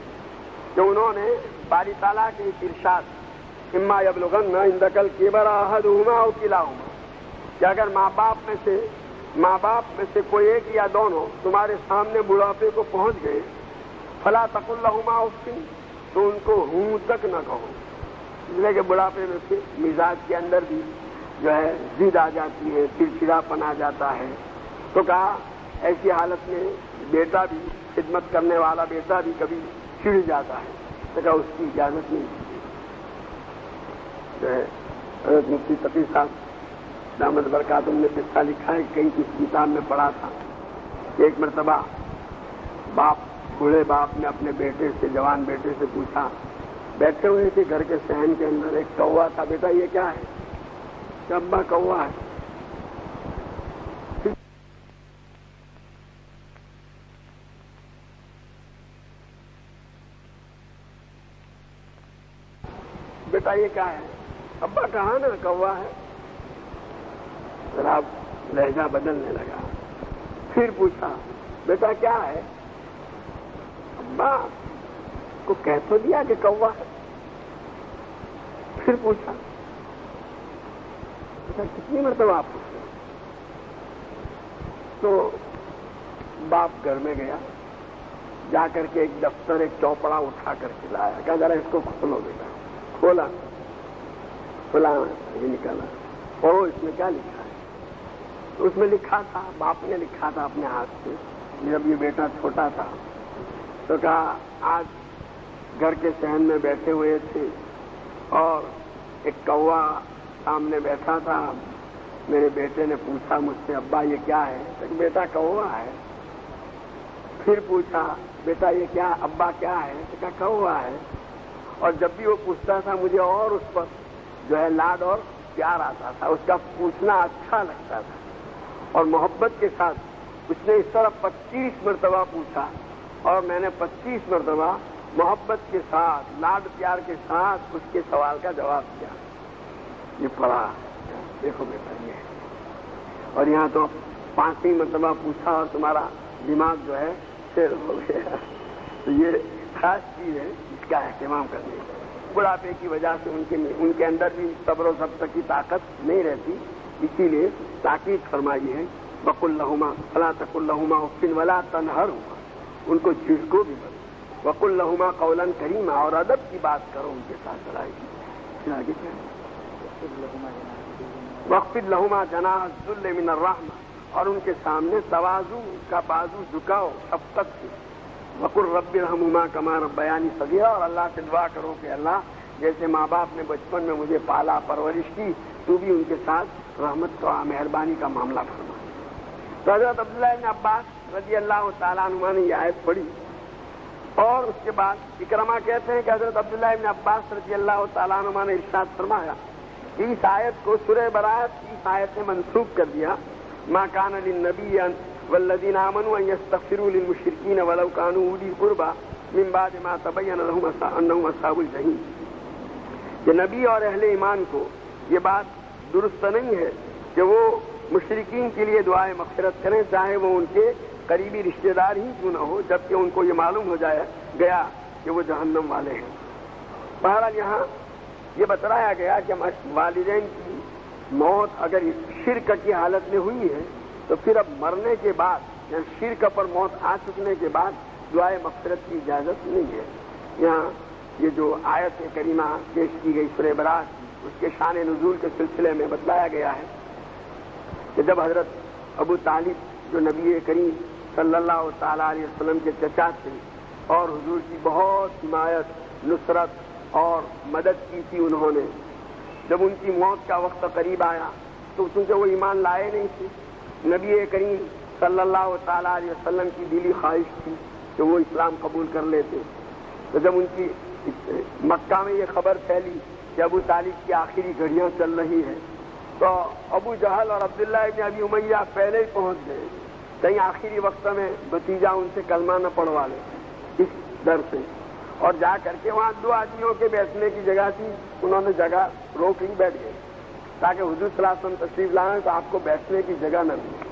کہ انہوں نے باری تعالیٰ کے ارشاد اما یبلغن عندک الکبر احدہما او کلاہما کہ اگر ماں باپ میں سے کوئی ایک یا دونوں تمہارے سامنے بڑھاپے کو پہنچ گئے فلا تقل لہما اف تو ان کو ہوں تک نہ کہو، اس لیے کہ بڑھاپے میں سے مزاج کے اندر بھی جو ہے ضد آ جاتی ہے، چڑچڑاپن آ جاتا ہے۔ تو کہا ایسی حالت میں بیٹا بھی، خدمت کرنے والا بیٹا بھی کبھی چڑ جاتا ہے، تو کہا اس کی اجازت نہیں جو ہے۔ حضرت مفتی تقی صاحب دامت برکاتہم نے قصہ لکھا ہے، کہیں کسی کتاب میں پڑھا تھا کہ ایک مرتبہ بوڑھے باپ نے اپنے بیٹے سے، جوان بیٹے سے پوچھا، بیٹھے ہوئے تھے گھر کے صحن کے اندر، ایک کوا تھا، بیٹا یہ کیا ہے؟ کہ ابا کوا ہے۔ بیٹا یہ کیا ہے؟ ابا کہا نا کوا ہے۔ ذرا لہجہ بدلنے لگا، پھر پوچھا بیٹا کیا ہے؟ ابا کو کہہ تو دیا کہ کوا ہے۔ پھر پوچھا بیٹا کتنی مرتبہ آپ پوچھتے؟ تو باپ گھر میں گیا، جا کر کے ایک دفتر، ایک چوپڑا اٹھا کر کے لایا، کہا ذرا اس کو کھولو بیٹا۔ کھولا یہ نکالا، پڑھو اس میں کیا لکھا ہے۔ اس میں لکھا تھا، باپ نے لکھا تھا اپنے ہاتھ سے، جب یہ بیٹا چھوٹا تھا تو کہا آج گھر کے صحن میں بیٹھے ہوئے تھے اور ایک کوا سامنے بیٹھا تھا، میرے بیٹے نے پوچھا مجھ سے ابا یہ کیا ہے؟ تو بیٹا کوا ہے۔ پھر پوچھا بیٹا یہ کیا، ابا کیا ہے؟ تو کہا کوا ہے۔ اور جب بھی وہ پوچھتا تھا مجھے اور اس پر جو ہے لاڈ اور پیار آتا تھا، اس کا پوچھنا اچھا لگتا تھا، اور محبت کے ساتھ اس نے اس طرح 25 مرتبہ پوچھا، اور میں نے 25 مرتبہ محبت کے ساتھ، لاڈ پیار کے ساتھ اس کے سوال کا جواب دیا۔ یہ پڑھا، دیکھو بیٹا یہ ہے، اور یہاں تو 5ویں مرتبہ پوچھا اور تمہارا دماغ جو ہے شیر ہو گیا۔ تو یہ خاص چیز ہے اس کا اہتمام کرنے کی۔ بڑھاپے کی وجہ سے ان کے اندر بھی صبر و ضبط کی طاقت نہیں رہتی، اسی لیے تاکید فرمائی ہے وقل لہما فلا تقل لہما اف ولا تنہرہما، ان کو جھڑکو بھی مت، وقل لہما قولا کریما، اور ادب کی بات کرو ان کے ساتھ لڑائی کی۔ آگے کیا ہے؟ واخفض لہما جناح الذل من الرحمہ، اور ان کے سامنے تواضع کا بازو جھکاؤ شفقت سے۔ وقل رب ارحمہما کما ربیانی صغیرا، اور اللہ سے دعا کرو کہ اللہ جیسے ماں باپ نے بچپن میں مجھے پالا پرورش کی، تو بھی ان کے ساتھ رحمت کا، مہربانی کا معاملہ فرما۔ تو حضرت عبداللہ بن عباس رضی اللہ تعالیٰ عنہ نے یہ آیت پڑھی، اور اس کے بعد اکرمہ کہتے ہیں کہ حضرت عبداللہ بن عباس رضی اللہ تعالیٰ عنہ نے ارشاد فرمایا کہ اس آیت کو سورہ برات کی اس آیت نے منسوخ کر دیا، ما کان للنبی والذین آمنوا ان یستغفروا للمشرکین ولو کانوا اولی قربی من بعد ما تبین لهم انهم اصحاب الجحیم، کہ نبی اور اہل ایمان کو یہ بات درست نہیں ہے کہ وہ مشرکین کے لیے دعائے مغفرت کریں، چاہے وہ ان کے قریبی رشتہ دار ہی کیوں نہ ہو، جبکہ ان کو یہ معلوم ہو گیا کہ وہ جہنم والے ہیں۔ بہرحال یہاں یہ بتلایا گیا کہ والدین کی موت اگر شرک کی حالت میں ہوئی ہے تو پھر اب مرنے کے بعد یا شرک پر موت آ چکنے کے بعد دعائے مغفرت کی اجازت نہیں ہے۔ یہاں یہ جو آیت کریمہ پیش کی گئی سورہ برات، اس کے شان نزول کے سلسلے میں بتلایا گیا ہے کہ جب حضرت ابو طالب جو نبی کریم صلی اللہ تعالیٰ علیہ وسلم کے چچا تھے اور حضور کی بہت حمایت، نصرت اور مدد کی تھی انہوں نے، جب ان کی موت کا وقت قریب آیا تو چونکہ وہ ایمان لائے نہیں تھے، نبی کریم صلی اللہ تعالیٰ علیہ وسلم کی دلی خواہش تھی کہ وہ اسلام قبول کر لیتے، تو جب ان کی مکہ میں یہ خبر پھیلی کہ ابو طالب کی آخری گھڑیاں چل رہی ہیں، تو ابو جہل اور عبداللہ ابن ابی امیہ پہلے ہی پہنچ گئے، کہیں آخری وقت میں بھتیجا ان سے کلمہ نہ پڑھوا لے، اس ڈر سے۔ اور جا کر کے وہاں 2 آدمیوں کے بیٹھنے کی جگہ تھی، انہوں نے جگہ روک لی، بیٹھ گئے تاکہ حضور صلی اللہ علیہ وسلم تشریف لائیں تو آپ کو بیٹھنے کی جگہ نہ ملے۔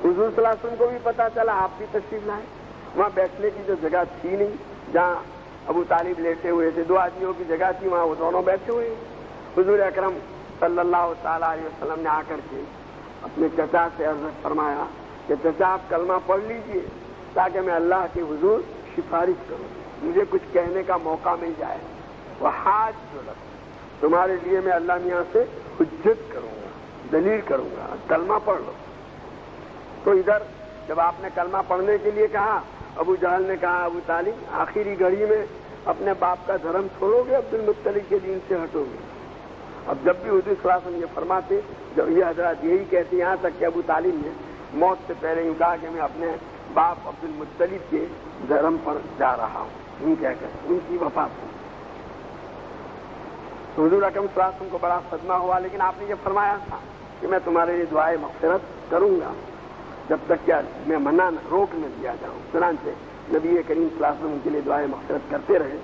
حضور صلی اللہ علیہ وسلم کو بھی پتا چلا آپ بھی تشریف لائیں، وہاں بیٹھنے کی جو جگہ تھی نہیں، جہاں ابو طالب لیٹے ہوئے تھے 2 آدمیوں کی جگہ تھی، وہاں وہ دونوں بیٹھے ہوئے ہیں۔ حضور اکرم صلی اللہ تعالیٰ علیہ وسلم نے آ کر کے اپنے چچا سے عرض فرمایا کہ چچا آپ کلمہ پڑھ لیجئے تاکہ میں اللہ کے حضور سفارش کروں، مجھے کچھ کہنے کا موقع مل جائے۔ وہ حاج جو تمہارے لیے میں اللہ میاں سے حجت کروں گا، دلیل کروں گا، کلمہ پڑھ لو۔ تو ادھر جب آپ نے کلمہ پڑھنے کے لیے کہا، ابو جہل نے کہا ابو طالب آخری گھڑی میں اپنے باپ کا دھرم چھوڑو گے، عبد المطلب کے دین سے ہٹو گے؟ اب جب بھی حضور صلی اللہ علیہ وسلم یہ فرماتے، جب یہ حضرات یہی کہتے، یہاں تک کہ ابو طالب نے موت سے پہلے یوں کہا کہ میں اپنے باپ عبد المطلب کے دھرم پر جا رہا ہوں، یوں کہہ کر ان کی وفات ہوئی۔ حضور اکرم صلی اللہ علیہ وسلم کو بڑا صدمہ ہوا، لیکن آپ نے یہ فرمایا تھا کہ میں تمہارے لیے دعائے مغفرت کروں گا جب تک کہ میں منع روک نہ دیا جاؤں۔ چنانچہ نبی کریم صلی اللہ علیہ وسلم ان کے لیے دعائے مغفرت کرتے رہے،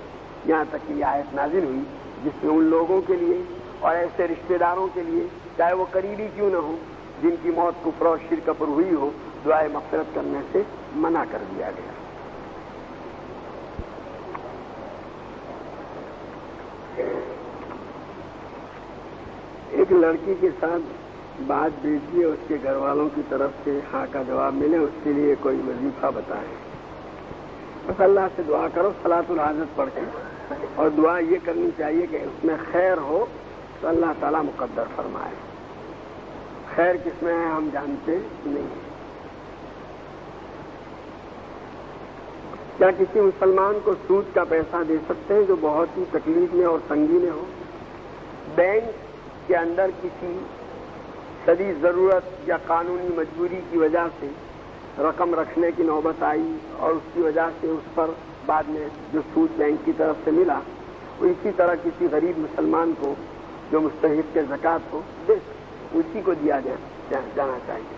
یہاں تک کہ یہ آیت نازل ہوئی جس میں ان لوگوں کے لیے اور ایسے رشتہ داروں کے لیے، چاہے وہ قریبی کیوں نہ ہو، جن کی موت کفر اور شرک پر ہوئی ہو، دعائے مغفرت کرنے سے منع کر دیا گیا۔ ایک لڑکی کے ساتھ بات بیٹھی ہے، اس کے گھر والوں کی طرف سے ہاں کا جواب ملے، اس کے لیے کوئی وظیفہ بتائیں۔ بس اللہ سے دعا کرو صلاۃ الحاجت پڑھ کے، اور دعا یہ کرنی چاہیے کہ اس میں خیر ہو تو اللہ تعالیٰ مقدر فرمائے۔ خیر کس میں ہے ہم جانتے نہیں۔ کیا کسی مسلمان کو سود کا پیسہ دے سکتے ہیں جو بہت ہی تکلیف میں اور تنگی میں ہو؟ بینک کے اندر کسی شدید ضرورت یا قانونی مجبوری کی وجہ سے رقم رکھنے کی نوبت آئی اور اس کی وجہ سے اس پر بعد میں جو سود بینک کی طرف سے ملا، وہ اسی طرح کسی غریب مسلمان کو جو مستحق کے زکوٰۃ ہو دے، اسی کو دیا جانا چاہیے۔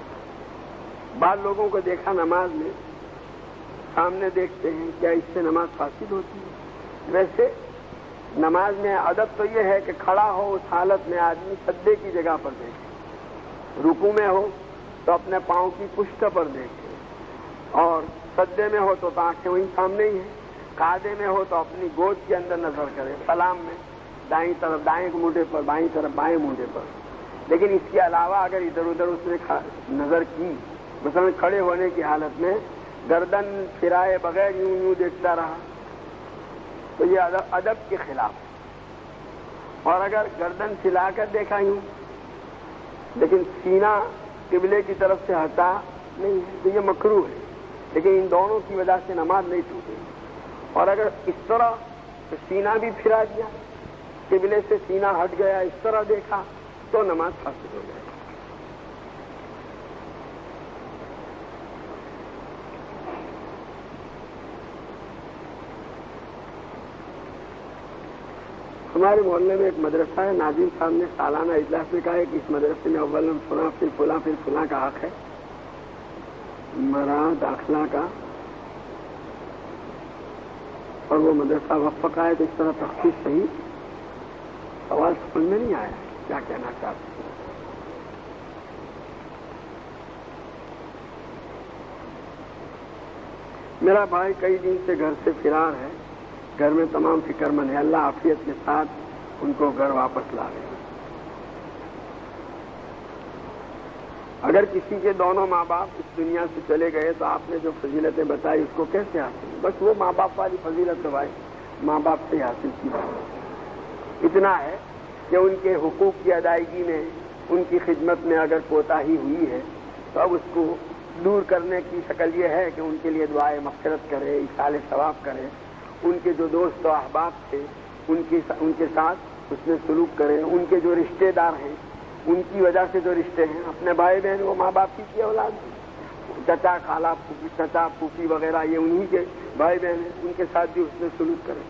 بعض لوگوں کو دیکھا نماز میں سامنے دیکھتے ہیں، کیا اس سے نماز فاسد ہوتی ہے؟ ویسے نماز میں ادب تو یہ ہے کہ کھڑا ہو اس حالت میں آدمی سجدے کی جگہ پر دیکھے، رکوع میں ہو تو اپنے پاؤں کی پشت پر دیکھے، اور سجدے میں ہو تو آنکھیں وہیں سامنے ہی ہیں، قعدے میں ہو تو اپنی گود کے اندر نظر کرے، سلام میں دائیں طرف دائیں مونڈے پر، بائیں طرف بائیں مونڈے پر۔ لیکن اس کے علاوہ اگر ادھر ادھر اس نے نظر کی، مثلا کھڑے ہونے کی حالت میں گردن پھرائے بغیر یوں یوں دیکھتا رہا تو یہ ادب کے خلاف۔ اور اگر گردن پھیلا کر دیکھا یوں لیکن سینہ قبلے کی طرف سے ہٹا نہیں ہے تو یہ مکروہ ہے، لیکن ان دونوں کی وجہ سے نماز نہیں ٹوٹے۔ اور اگر اس طرح تو سینہ بھی پھرا دیا، قبلے سے سینہ ہٹ گیا، اس طرح دیکھا تو نماز فاسد ہو جائے۔ ہمارے محلے میں ایک مدرسہ ہے، ناظم صاحب نے سالانہ اجلاس میں کہا ہے کہ اس مدرسے میں اول فلاں پھر فلاں پھر فلاں کا حق ہے، مرا داخلہ کا، اور وہ مدرسہ وقف کا ہے، تو اس طرح تخصیص صحیح سوال سمجھ میں نہیں آیا کیا کہنا چاہتے ہیں۔ میرا بھائی کئی دن سے گھر سے فرار ہے، گھر میں تمام فکر مند ہے، اللہ عافیت کے ساتھ ان کو گھر واپس لا لے۔ اگر کسی کے دونوں ماں باپ اس دنیا سے چلے گئے تو آپ نے جو فضیلتیں بتائی اس کو کیسے حاصل؟ بس وہ ماں باپ والی فضیلت تو بھائی ماں باپ سے حاصل کی بات اتنا ہے کہ ان کے حقوق کی ادائیگی میں، ان کی خدمت میں اگر کوتاہی ہوئی ہے تو اب اس کو دور کرنے کی شکل یہ ہے کہ ان کے لیے دعائے مغفرت کرے، ایصال ثواب کرے، ان کے جو دوست و احباب تھے ان کے ساتھ اس میں سلوک کرے، ان کے جو رشتہ دار ہیں ان کی وجہ سے جو رشتے ہیں، اپنے بھائی بہن وہ ماں باپ کی اولاد ہیں، چچا خالہ چچا پھوپھی وغیرہ یہ انہی کے بھائی بہن ہیں، ان کے ساتھ بھی اس میں سلوک کریں۔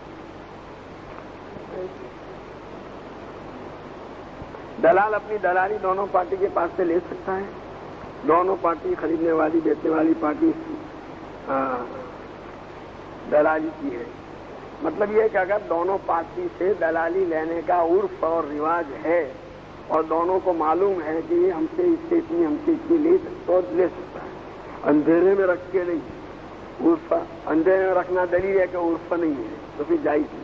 دلال اپنی دلالی دونوں پارٹی کے پاس سے لے سکتا ہے، دونوں پارٹی خریدنے والی بیچنے والی پارٹی دلالی کی ہے، مطلب یہ ہے کہ اگر دونوں پارٹی سے دلالی لینے کا عرف اور رواج ہے اور دونوں کو معلوم ہے کہ یہ ہم سے اتنی لی تو لے سکتا ہے، اندھیرے میں رکھ کے نہیں۔ عرف اندھیرے میں رکھنا دلیل ہے کہ عرف نہیں ہے تو پھر جائز نہیں۔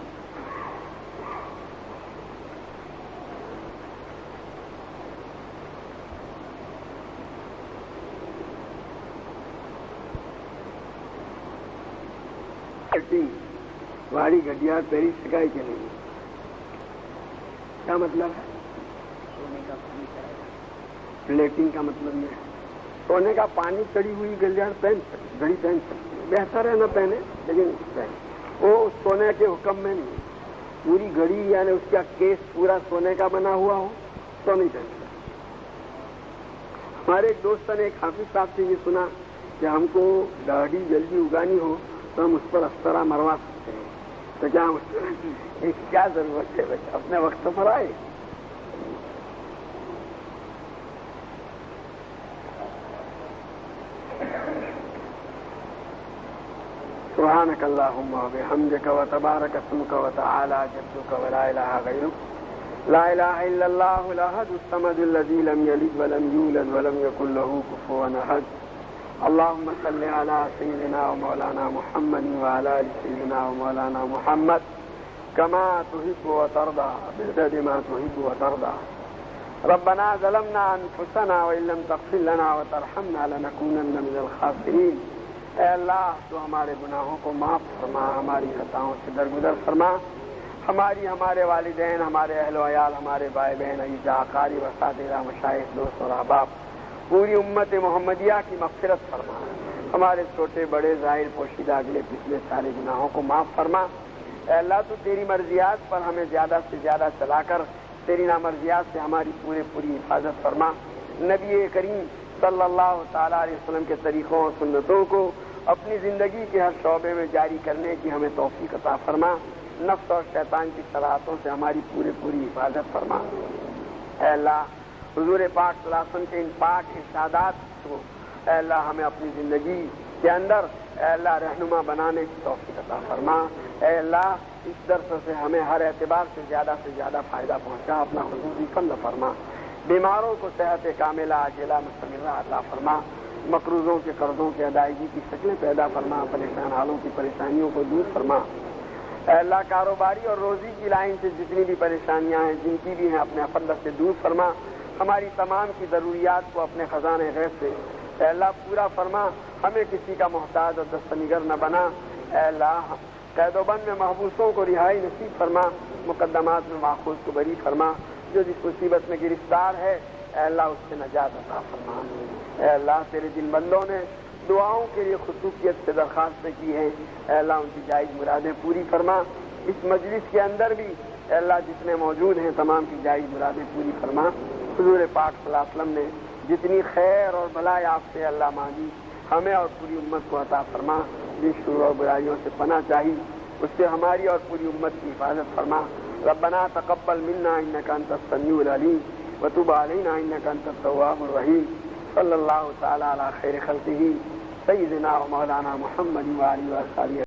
واڑی گڈیا تیری سکائی چلے گی، کیا مطلب ہے؟ پلیٹنگ کا مطلب یہ ہے سونے کا پانی چڑی ہوئی گلیاں گھڑی پہن سکتی ہے، بہتر ہے نہ پہنے لیکن وہ سونے کے حکم میں نہیں، پوری گھڑی یعنی اس کا کیس پورا سونے کا بنا ہوا ہو تو نہیں پہن سکتے۔ ہمارے ایک دوست نے ایک حافظ صاحب سے یہ سنا کہ ہم کو داڑھی جلدی اگانی ہو تو ہم اس پر استرا مروا سکتے ہیں، تو کیا ضرورت ہے بچہ اپنے وقت پر آئے۔ سبحانك اللهم وبحمدك وتبارك اسمك وتعالى جدك ولا اله غيرك لا اله الا الله الاحد الصمد الذي لم يلد ولم يولد ولم يكن له كفوا احد اللهم صل على سيدنا ومولانا محمد وعلى ال سيدنا ومولانا محمد كما تحب وترضى بعدد ما تحب وترضى ربنا ظلمنا انفسنا وان لم تغفر لنا وترحمنا لنكونن من الخاسرين۔ اے اللہ تو ہمارے گناہوں کو معاف فرما، ہماری خطاؤں سے درگزر فرما، ہمارے والدین، ہمارے اہل و عیال، ہمارے بھائی بہن، عزیزاء، اقارب، اساتذہ، مشائخ، دوست اور احباب، پوری امت محمدیہ کی مغفرت فرما، ہمارے چھوٹے بڑے ظاہر پوشیدہ اگلے پچھلے سارے گناہوں کو معاف فرما۔ اے اللہ تو تیری مرضیات پر ہمیں زیادہ سے زیادہ چلا کر تیری نامرضیات سے ہماری پوری حفاظت فرما۔ نبی کریم صلی اللہ تعالیٰ علیہ وسلم کے طریقوں اور سنتوں کو اپنی زندگی کے ہر شعبے میں جاری کرنے کی ہمیں توفیق عطا فرما، نفس اور شیطان کی صلاحتوں سے ہماری پوری حفاظت فرما۔ اے اللہ حضور پاک صلی اللہ علیہ وسلم کے ان پاک ارشادات کو اے اللہ ہمیں اپنی زندگی کے اندر اے اللہ رہنما بنانے کی توفیق عطا فرما۔ اے اللہ اس درس سے ہمیں ہر اعتبار سے زیادہ فائدہ پہنچا، اپنا خصوصی فضل فرما۔ بیماروں کو صحت کاملہ عاجلہ مستمرہ عطا فرما، مقروضوں کے قرضوں کی ادائیگی کی شکلیں پیدا فرما، پریشان حالوں کی پریشانیوں کو دور فرما۔ اے اللہ کاروباری اور روزی کی لائن سے جتنی بھی پریشانیاں ہیں جن کی بھی ہیں اپنے فضل سے دور فرما، ہماری تمام کی ضروریات کو اپنے خزانے غیب سے اے اللہ پورا فرما، ہمیں کسی کا محتاج اور دستنگر نہ بنا۔ اے اللہ قید و بند میں محبوسوں کو رہائی نصیب فرما، مقدمات میں ماخوذ کو بری فرما، جو جس مصیبت میں گرفتار ہے اے اللہ اس سے نجات عطا فرما۔ اے اللہ تیرے جن بندوں نے دعاؤں کے لیے خصوصیت سے درخواستیں کی ہیں اے اللہ ان کی جائز مرادیں پوری فرما۔ اس مجلس کے اندر بھی اے اللہ جتنے موجود ہیں تمام کی جائز مرادیں پوری فرما۔ حضور پاک صلی اللہ علیہ وسلم نے جتنی خیر اور بھلائی آپ سے اللہ مانگی ہمیں اور پوری امت کو عطا فرما، جن شرور اور برائیوں سے پناہ چاہی اس سے ہماری اور پوری امت کی حفاظت فرما۔ ربنا تقبل منا انك انت السميع العليم وتب علينا انك انت التواب الرحيم صلی اللہ تعالی علی خیر خلقہ سیدنا و مولانا محمد وآلہ وصحبہ